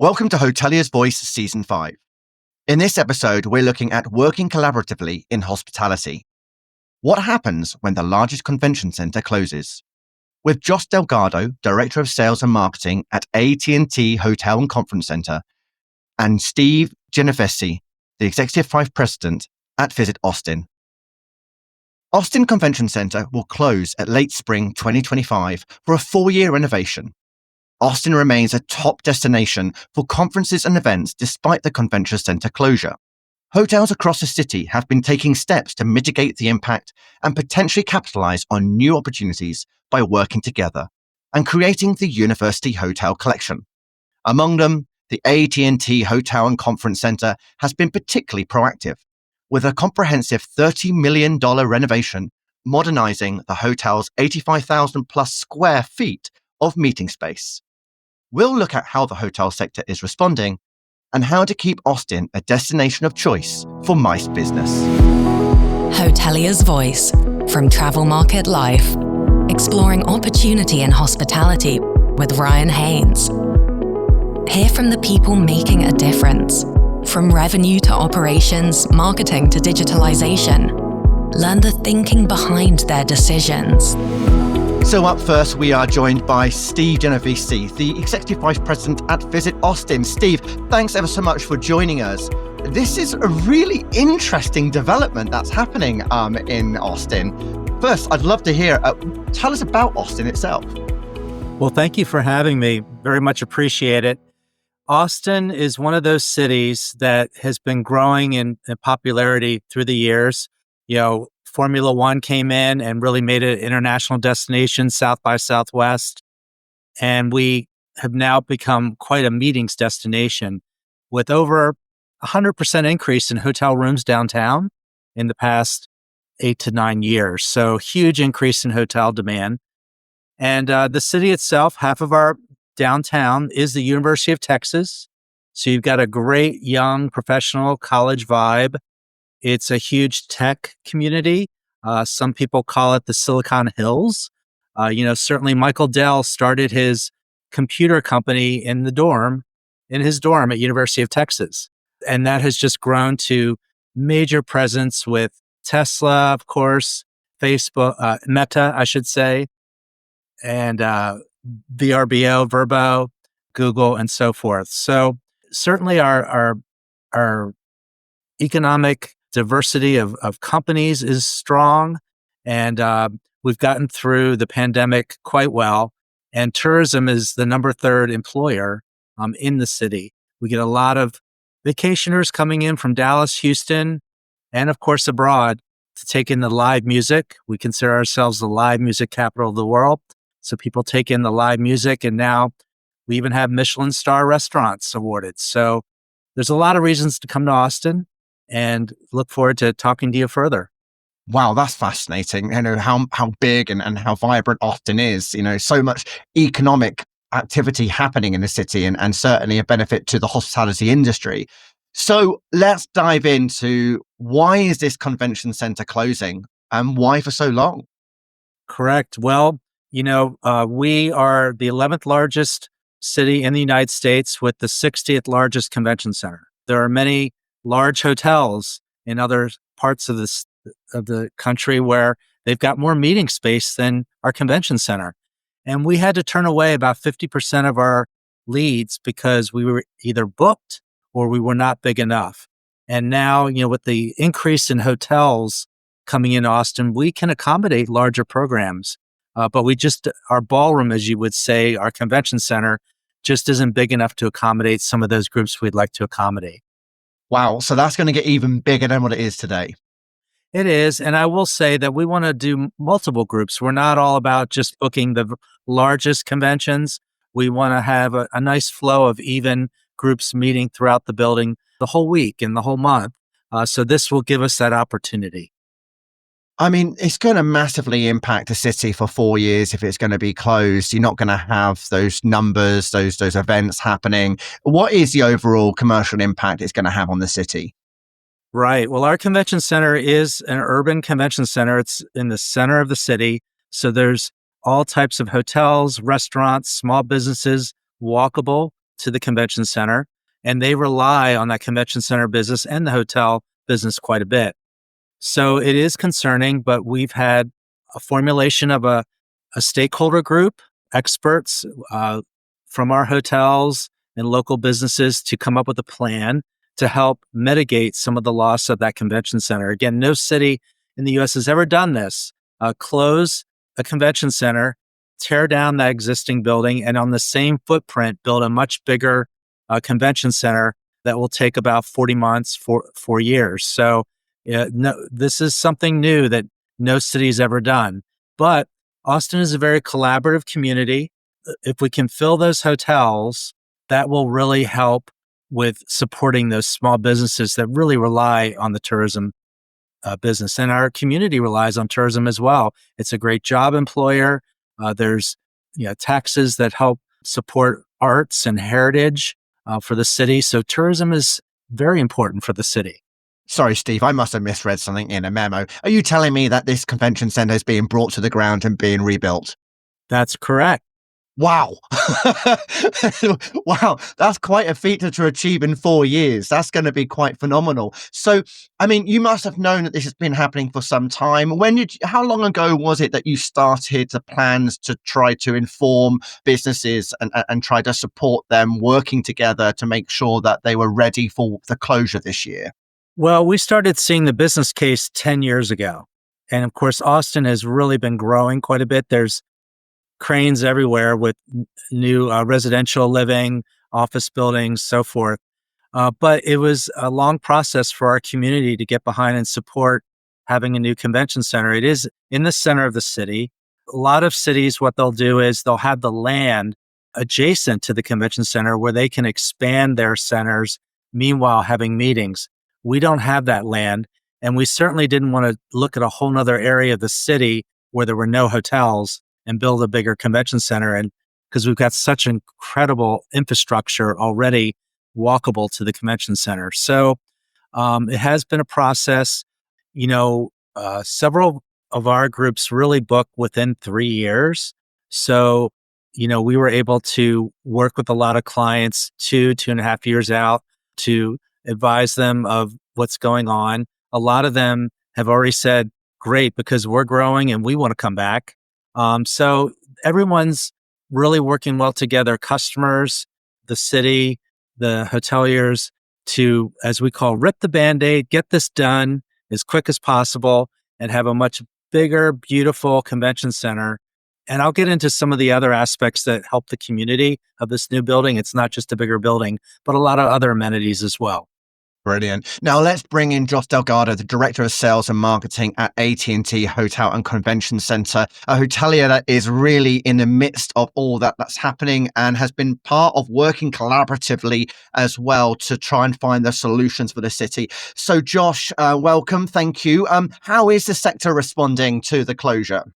Welcome to Hoteliers Voice Season 5. In this episode, we're looking at working collaboratively in hospitality. What happens when the largest convention center closes? With Josh Delgado, Director of Sales and Marketing at AT&T Hotel and Conference Center, and Steve Genovesi, the Executive Vice President at Visit Austin. Austin Convention Center will close at late spring 2025 for a 4-year renovation. Austin remains a top destination for conferences and events despite the convention center closure. Hotels across the city have been taking steps to mitigate the impact and potentially capitalize on new opportunities by working together and creating the University Hotel Collection. Among them, the AT&T Hotel and Conference Center has been particularly proactive, with a comprehensive $30 million renovation modernizing the hotel's 85,000 plus square feet of meeting space. We'll look at how the hotel sector is responding and how to keep Austin a destination of choice for MICE business. Hoteliers Voice from Travel Market Life, exploring opportunity in hospitality with Ryan Haynes. Hear from the people making a difference, from revenue to operations, marketing to digitalization. Learn the thinking behind their decisions. So up first, we are joined by Steve Genovesi, the Executive Vice President at Visit Austin. Steve, thanks ever so much for joining us. This is a really interesting development that's happening in Austin. First, I'd love to hear, tell us about Austin itself. Well, thank you for having me. Very much appreciate it. Austin is one of those cities that has been growing in popularity through the years. Formula One came in and really made it an international destination, South by Southwest. And we have now become quite a meetings destination with over 100% increase in hotel rooms downtown in the past 8 to 9 years. So huge increase in hotel demand. And the city itself, half of our downtown is the University of Texas. So you've got a great young professional college vibe. It's a huge tech community. Some people call it the Silicon Hills. Certainly Michael Dell started his computer company in his dorm at University of Texas. And that has just grown to major presence with Tesla, of course, Facebook, Meta, I should say, and VRBO, Verbo, Google, and so forth. So certainly our economic diversity of companies is strong, and we've gotten through the pandemic quite well. And tourism is the number 3 employer in the city. We get a lot of vacationers coming in from Dallas, Houston, and of course abroad to take in the live music. We consider ourselves the live music capital of the world. So people take in the live music, and now we even have Michelin star restaurants awarded. So there's a lot of reasons to come to Austin, and look forward to talking to you further. Wow, that's fascinating. How big and how vibrant Austin is. So much economic activity happening in the city, and certainly a benefit to the hospitality industry. So let's dive into, why is this convention center closing and why for so long? Correct. Well, we are the 11th largest city in the United States with the 60th largest convention center. There are many large hotels in other parts of the country where they've got more meeting space than our convention center. And we had to turn away about 50% of our leads because we were either booked or we were not big enough. And now, with the increase in hotels coming in Austin, we can accommodate larger programs. But our ballroom, as you would say, our convention center, just isn't big enough to accommodate some of those groups we'd like to accommodate. Wow. So that's going to get even bigger than what it is today. It is. And I will say that we want to do multiple groups. We're not all about just booking the largest conventions. We want to have a nice flow of even groups meeting throughout the building the whole week and the whole month. So this will give us that opportunity. I mean, it's going to massively impact the city for 4 years if it's going to be closed. You're not going to have those numbers, those events happening. What is the overall commercial impact it's going to have on the city? Right. Well, our convention center is an urban convention center. It's in the center of the city. So there's all types of hotels, restaurants, small businesses, walkable to the convention center, and they rely on that convention center business and the hotel business quite a bit. So it is concerning, but we've had a formulation of a stakeholder group, experts from our hotels and local businesses to come up with a plan to help mitigate some of the loss of that convention center. Again, no city in the US has ever done this. Close a convention center, tear down that existing building, and on the same footprint, build a much bigger convention center that will take about 40 months, 4 years. So no, this is something new that no city's ever done. But Austin is a very collaborative community. If we can fill those hotels, that will really help with supporting those small businesses that really rely on the tourism business. And our community relies on tourism as well. It's a great job employer. There's taxes that help support arts and heritage for the city. So tourism is very important for the city. Sorry, Steve, I must have misread something in a memo. Are you telling me that this convention center is being brought to the ground and being rebuilt? That's correct. Wow. Wow. That's quite a feat to achieve in 4 years. That's going to be quite phenomenal. So, I mean, you must have known that this has been happening for some time. How long ago was it that you started the plans to try to inform businesses and try to support them working together to make sure that they were ready for the closure this year? Well, we started seeing the business case 10 years ago. And of course, Austin has really been growing quite a bit. There's cranes everywhere with new residential living, office buildings, so forth. But it was a long process for our community to get behind and support having a new convention center. It is in the center of the city. A lot of cities, what they'll do is they'll have the land adjacent to the convention center where they can expand their centers, meanwhile having meetings. We don't have that land. And we certainly didn't want to look at a whole nother area of the city where there were no hotels and build a bigger convention center. And because we've got such incredible infrastructure already walkable to the convention center. So it has been a process. Several of our groups really book within 3 years. So, we were able to work with a lot of clients 2.5 years out to advise them of what's going on. A lot of them have already said, great, because we're growing and we want to come back. So everyone's really working well together, customers, the city, the hoteliers, to, as we call, rip the Band-Aid, get this done as quick as possible and have a much bigger, beautiful convention center. And I'll get into some of the other aspects that help the community of this new building. It's not just a bigger building, but a lot of other amenities as well. Brilliant. Now let's bring in Josh Delgado, the Director of Sales and Marketing at AT&T Hotel and Convention Center, a hotelier that is really in the midst of all that's happening and has been part of working collaboratively as well to try and find the solutions for the city. So Josh, welcome. Thank you. How is the sector responding to the closure?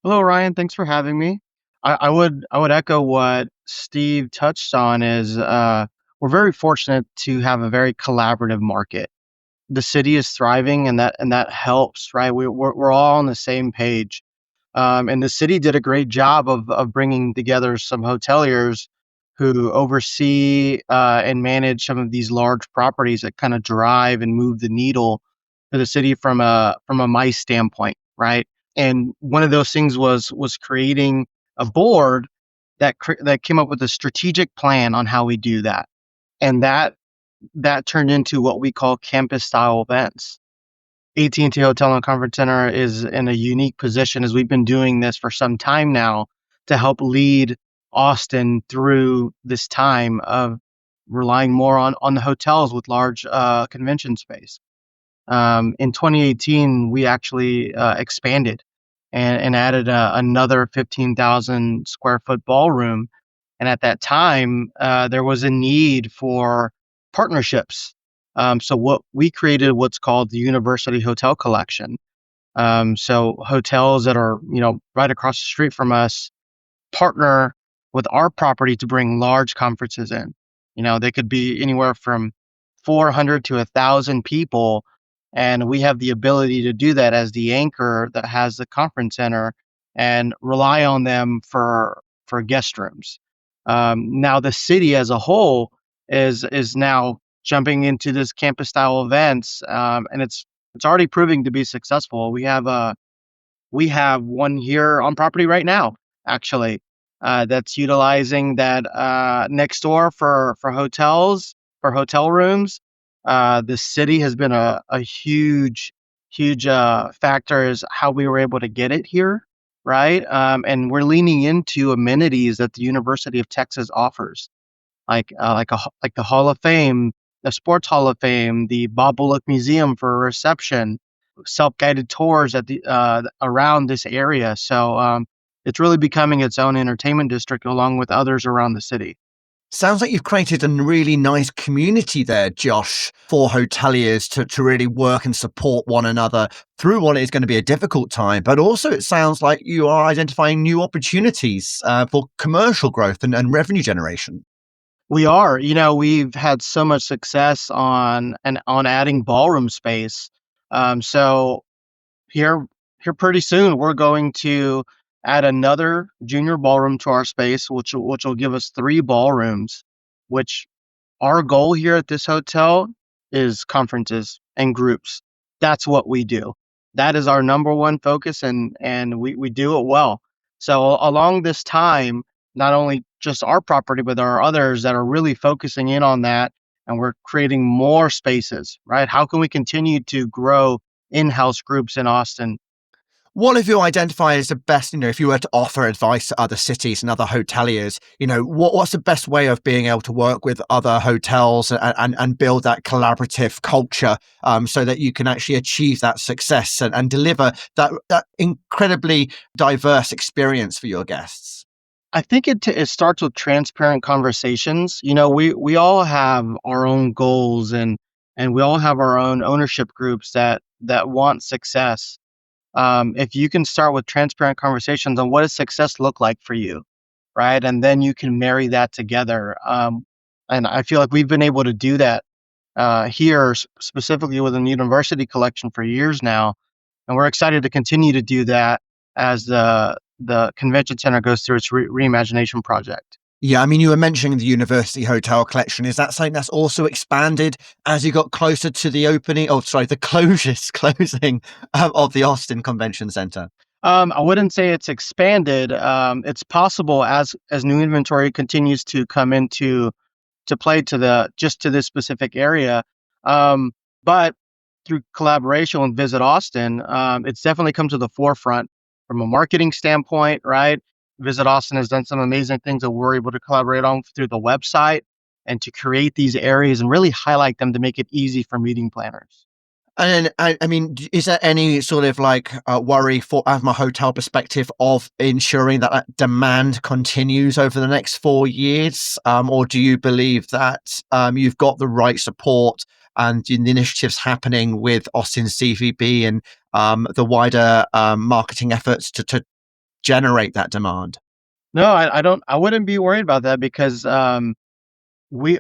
Hello, Ryan. Thanks for having me. I would echo what Steve touched on is we're very fortunate to have a very collaborative market. The city is thriving, and that helps, right? We're all on the same page, and the city did a great job of bringing together some hoteliers who oversee and manage some of these large properties that kind of drive and move the needle for the city from a MICE standpoint, right? And one of those things was creating a board that came up with a strategic plan on how we do that, and that turned into what we call campus style events. AT&T Hotel and Conference Center is in a unique position as we've been doing this for some time now to help lead Austin through this time of relying more on the hotels with large convention space. In 2018, we actually expanded and added another 15,000 square foot ballroom. And at that time, there was a need for partnerships. So what we created, what's called the University Hotel Collection. So hotels that are right across the street from us partner with our property to bring large conferences in. They could be anywhere from 400 to 1,000 people, and we have the ability to do that as the anchor that has the conference center and rely on them for guest rooms. Now the city as a whole is now jumping into this campus style events, and it's already proving to be successful. We have one here on property right now, actually, that's utilizing that next door for hotels, for hotel rooms. The city has been a huge factor is how we were able to get it here, right? And we're leaning into amenities that the University of Texas offers, like the Hall of Fame, the Sports Hall of Fame, the Bob Bullock Museum for a reception, self-guided tours at the around this area. So it's really becoming its own entertainment district along with others around the city. Sounds like you've created a really nice community there, Josh, for hoteliers to really work and support one another through what is going to be a difficult time. But also, it sounds like you are identifying new opportunities for commercial growth and revenue generation. We are, we've had so much success on adding ballroom space. So here here pretty soon we're going to add another junior ballroom to our space, which will give us three ballrooms, which our goal here at this hotel is conferences and groups. That's what we do. That is our number one focus, and we do it well. So along this time, not only just our property, but there are others that are really focusing in on that, and we're creating more spaces, right? How can we continue to grow in-house groups in Austin? What have you identified as the best, if you were to offer advice to other cities and other hoteliers, what's the best way of being able to work with other hotels and build that collaborative culture so that you can actually achieve that success and deliver that incredibly diverse experience for your guests? I think it starts with transparent conversations. We all have our own goals, and we all have our own ownership groups that want success. If you can start with transparent conversations on what does success look like for you, right? And then you can marry that together. And I feel like we've been able to do that here, specifically within the university collection for years now. And we're excited to continue to do that as the convention center goes through its reimagination project. Yeah, I mean, you were mentioning the University Hotel collection. Is that something that's also expanded as you got closer to the opening? Oh, sorry, the closing of the Austin Convention Center. I wouldn't say it's expanded. It's possible as new inventory continues to come into to play to this specific area. But through collaboration with Visit Austin, it's definitely come to the forefront from a marketing standpoint, right? Visit Austin has done some amazing things that we're able to collaborate on through the website and to create these areas and really highlight them to make it easy for meeting planners. And I mean, is there any sort of worry from a hotel perspective of ensuring that demand continues over the next 4 years? Or do you believe that you've got the right support and the initiatives happening with Austin CVB and the wider marketing efforts to generate that demand? No, I don't. I wouldn't be worried about that because we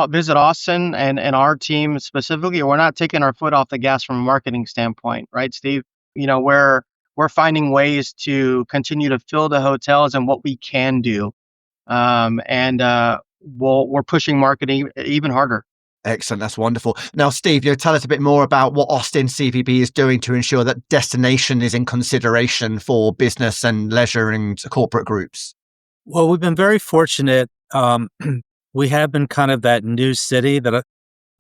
Visit Austin and our team specifically, we're not taking our foot off the gas from a marketing standpoint, right, Steve? We're finding ways to continue to fill the hotels and what we can do, and we're pushing marketing even harder. Excellent. That's wonderful. Now, Steve, tell us a bit more about what Austin CVB is doing to ensure that destination is in consideration for business and leisure and corporate groups. Well, we've been very fortunate. We have been kind of that new city that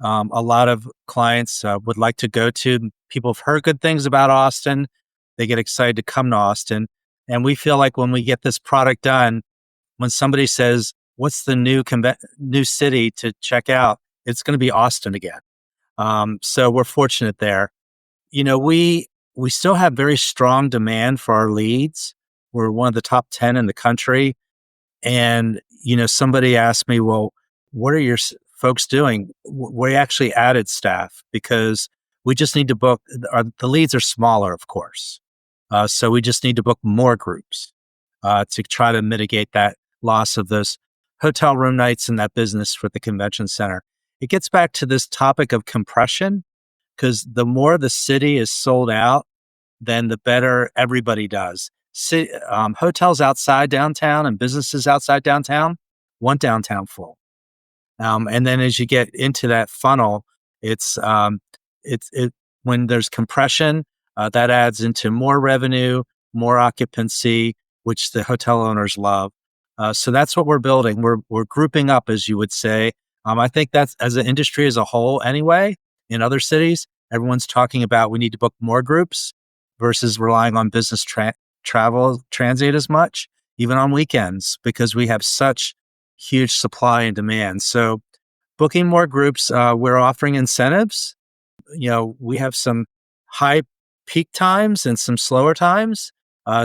a lot of clients would like to go to. People have heard good things about Austin. They get excited to come to Austin. And we feel like when we get this product done, when somebody says, what's the new city to check out? It's going to be Austin again. So we're fortunate there. We still have very strong demand for our leads. We're one of the top 10 in the country. And, somebody asked me, well, what are your folks doing? We actually added staff because we just need to book. The leads are smaller, of course. So we just need to book more groups to try to mitigate that loss of those hotel room nights and that business for the convention center. It gets back to this topic of compression, because the more the city is sold out, then the better everybody does. Hotels outside downtown and businesses outside downtown, want downtown full. And then as you get into that funnel, it's it when there's compression, that adds into more revenue, more occupancy, which the hotel owners love. So that's what we're building. We're grouping up, as you would say. I think that's as an industry as a whole, anyway. In other cities, everyone's talking about we need to book more groups versus relying on business travel transient as much, even on weekends, because we have such huge supply and demand. So booking more groups, we're offering incentives. We have some high peak times and some slower times.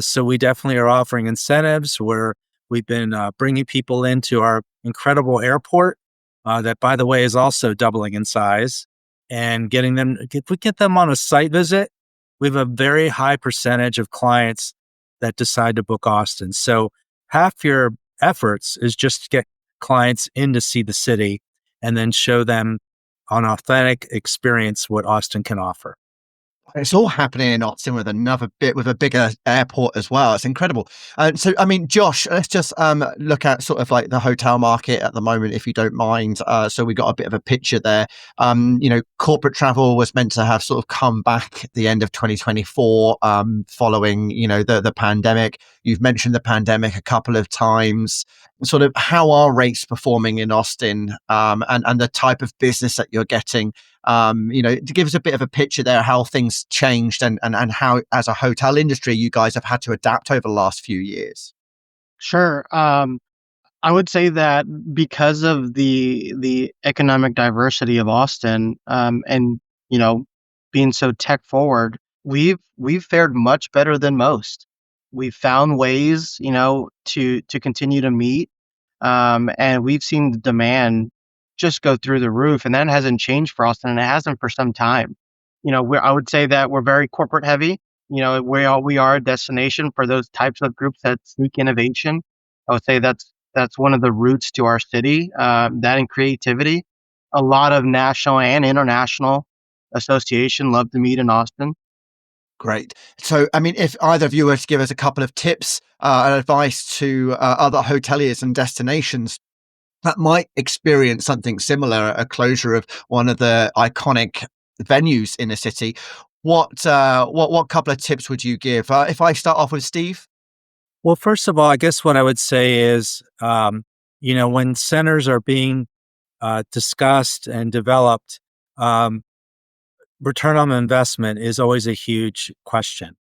So we definitely are offering incentives where we've been bringing people into our incredible airport that, by the way, is also doubling in size, and getting them, if we get them on a site visit, we have a very high percentage of clients that decide to book Austin. So half your efforts is just to get clients in to see the city and then show them an authentic experience what Austin can offer. It's all happening in Austin with a bigger airport as well. It's incredible. So, I mean, Josh, let's just look at sort of like the hotel market at the moment, if you don't mind. So we got a bit of a picture there. Corporate travel was meant to have sort of come back at the end of 2024, following, the pandemic. You've mentioned the pandemic a couple of times. Sort of how are rates performing in Austin, and the type of business that you're getting? To give us a bit of a picture there, how things changed and how, as a hotel industry, you guys have had to adapt over the last few years. Sure. I would say that because of the economic diversity of Austin, and being so tech forward, we've fared much better than most. We've found ways, to continue to meet, and we've seen the demand just go through the roof, and that hasn't changed for Austin, and it hasn't for some time. I would say that we're very corporate heavy. We are a destination for those types of groups that seek innovation. I would say that's one of the roots to our city. That and creativity. A lot of national and international association love to meet in Austin. Great. So, I mean, if either of you were to give us a couple of tips and advice to other hoteliers and destinations that might experience something similar, a closure of one of the iconic venues in a city, what couple of tips would you give? If I start off with Steve. Well, first of all, I guess what I would say is, when centers are being discussed and developed, return on investment is always a huge question.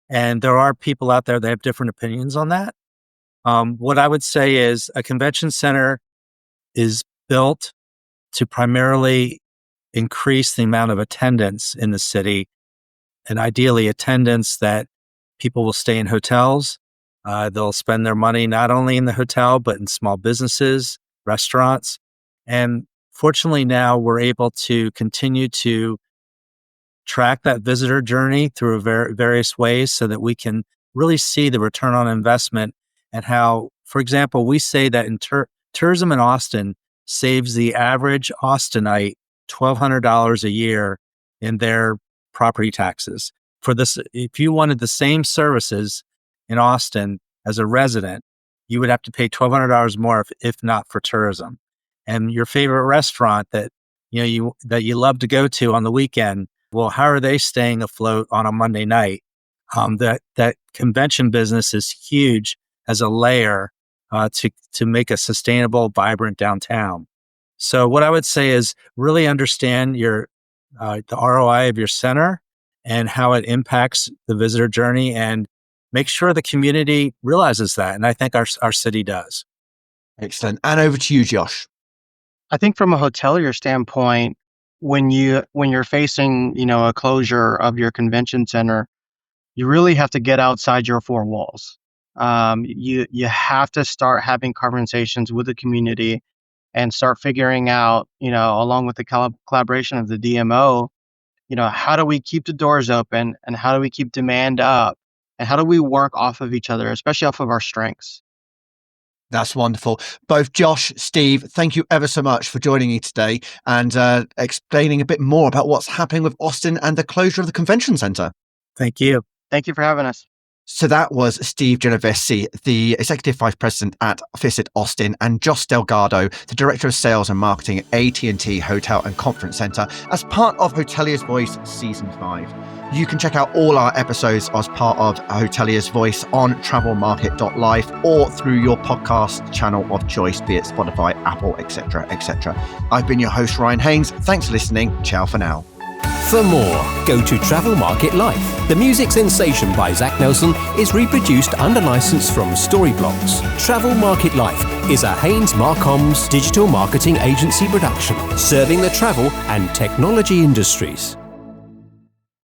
And there are people out there that have different opinions on that. What I would say is a convention center is built to primarily increase the amount of attendance in the city, and ideally attendance that people will stay in hotels. They'll spend their money not only in the hotel, but in small businesses, restaurants. And fortunately now we're able to continue to track that visitor journey through various ways so that we can really see the return on investment and how, for example, we say that in tourism in Austin saves the average Austinite $1,200 a year in their property taxes. For this, if you wanted the same services in Austin as a resident, you would have to pay $1,200 more if not for tourism. And your favorite restaurant that you love to go to on the weekend, well, how are they staying afloat on a Monday night? That convention business is huge as a layer to make a sustainable, vibrant downtown. So what I would say is really understand the ROI of your center and how it impacts the visitor journey, and make sure the community realizes that. And I think our city does. Excellent. And over to you, Josh. I think from a hotelier standpoint, when you're facing, a closure of your convention center, you really have to get outside your four walls. You have to start having conversations with the community and start figuring out, along with the collaboration of the DMO, how do we keep the doors open and how do we keep demand up and how do we work off of each other, especially off of our strengths. That's wonderful. Both Josh, Steve, thank you ever so much for joining me today and explaining a bit more about what's happening with Austin and the closure of the convention center. Thank you. Thank you for having us. So that was Steve Genovesi, the Executive Vice President at Visit Austin, and Josh Delgado, the Director of Sales and Marketing at AT&T Hotel and Conference Center, as part of Hoteliers Voice Season 5. You can check out all our episodes as part of Hoteliers Voice on travelmarket.life or through your podcast channel of choice, be it Spotify, Apple, etc., etc. I've been your host, Ryan Haynes. Thanks for listening. Ciao for now. For more, go to Travel Market Life. The music Sensation by Zach Nelson is reproduced under license from Storyblocks. Travel Market Life is a Haynes Marcoms digital marketing agency production, serving the travel and technology industries.